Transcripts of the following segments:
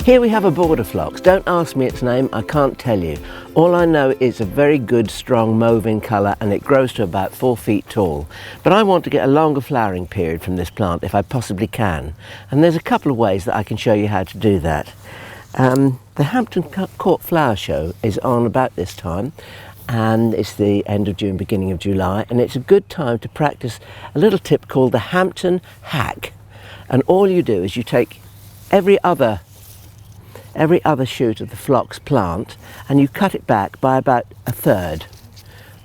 Here we have a border phlox. Don't ask me its name, I can't tell you. All I know is a very good strong mauve in colour and it grows to about 4 feet tall. But I want to get a longer flowering period from this plant if I possibly can. And there's a couple of ways that I can show you how to do that. The Hampton Court Flower Show is on about this time, and it's the end of June, beginning of July, and it's a good time to practice a little tip called the Hampton Hack. And all you do is you take every other shoot of the phlox plant and you cut it back by about a third.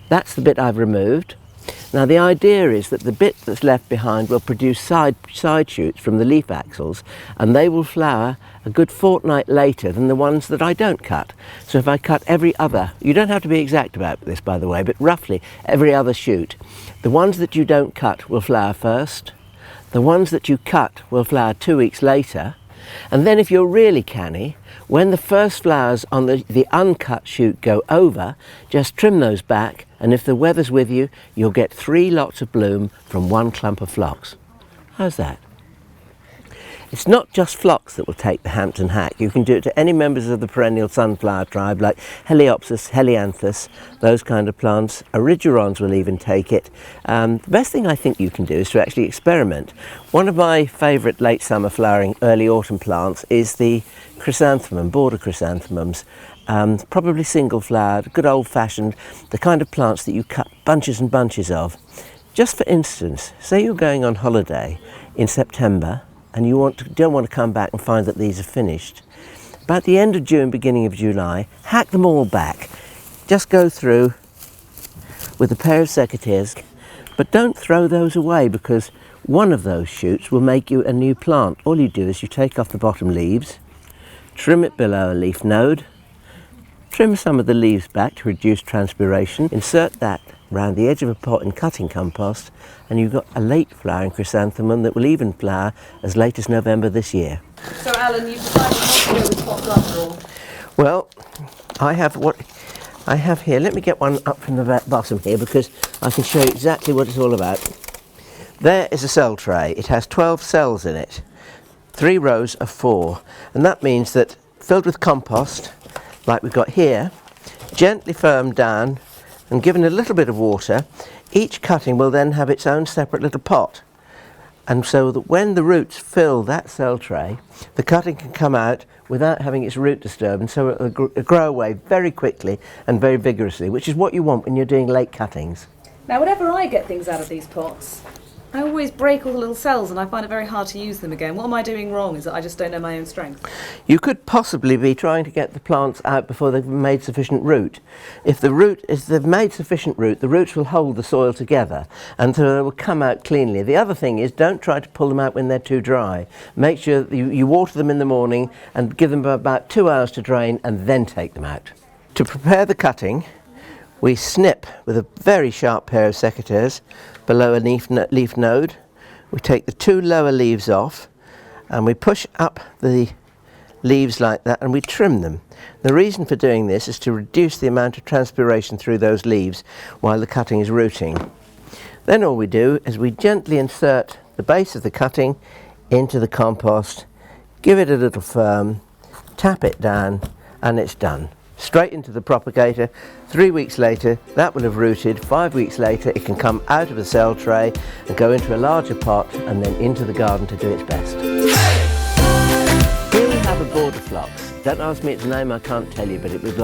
That's the bit I've removed. Now the idea is that the bit that's left behind will produce side shoots from the leaf axils, and they will flower a good fortnight later than the ones that I don't cut. So if I cut every other, you don't have to be exact about this by the way, but roughly every other shoot, the ones that you don't cut will flower first, the ones that you cut will flower 2 weeks later, and then if you're really canny, when the first flowers on the uncut shoot go over, just trim those back, and if the weather's with you, you'll get 3 lots of bloom from 1 clump of phlox. How's that? It's not just phlox that will take the Hampton Hack. You can do it to any members of the perennial sunflower tribe like Heliopsis, Helianthus, those kind of plants. Erigerons will even take it. The best thing I think you can do is to actually experiment. One of my favourite late summer flowering early autumn plants is the chrysanthemum, border chrysanthemums. Probably single flowered, good old fashioned, the kind of plants that you cut bunches and bunches of. Just for instance, say you're going on holiday in September and you don't want to come back and find that these are finished. About the end of June, beginning of July, hack them all back. Just go through with a pair of secateurs, but don't throw those away because one of those shoots will make you a new plant. All you do is you take off the bottom leaves, trim it below a leaf node, trim some of the leaves back to reduce transpiration, insert that round the edge of a pot in cutting compost, and you've got a late flowering chrysanthemum that will even flower as late as November this year. So Alan, you've decided not to go with phlox after all? Well, I have what I have here. Let me get one up from the bottom here because I can show you exactly what it's all about. There is a cell tray. It has 12 cells in it, 3 rows of 4, and that means that filled with compost, like we've got here, gently firmed down and given a little bit of water, each cutting will then have its own separate little pot. And so that when the roots fill that cell tray, the cutting can come out without having its root disturbed, and so it will grow away very quickly and very vigorously, which is what you want when you're doing late cuttings. Now, whenever I get things out of these pots, I always break all the little cells and I find it very hard to use them again. What am I doing wrong? Is it I just don't know my own strength? You could possibly be trying to get the plants out before they've made sufficient root. If they've made sufficient root, the roots will hold the soil together and so they will come out cleanly. The other thing is don't try to pull them out when they're too dry. Make sure that you water them in the morning and give them about 2 hours to drain and then take them out. To prepare the cutting, we snip with a very sharp pair of secateurs below a leaf node. We take the 2 lower leaves off and we push up the leaves like that and we trim them. The reason for doing this is to reduce the amount of transpiration through those leaves while the cutting is rooting. Then all we do is we gently insert the base of the cutting into the compost, give it a little firm, tap it down, and it's done. Straight into the propagator. 3 weeks later that will have rooted. 5 weeks later it can come out of the cell tray and go into a larger pot and then into the garden to do its best. Here we have a border phlox. Don't ask me its name, I can't tell you, but it was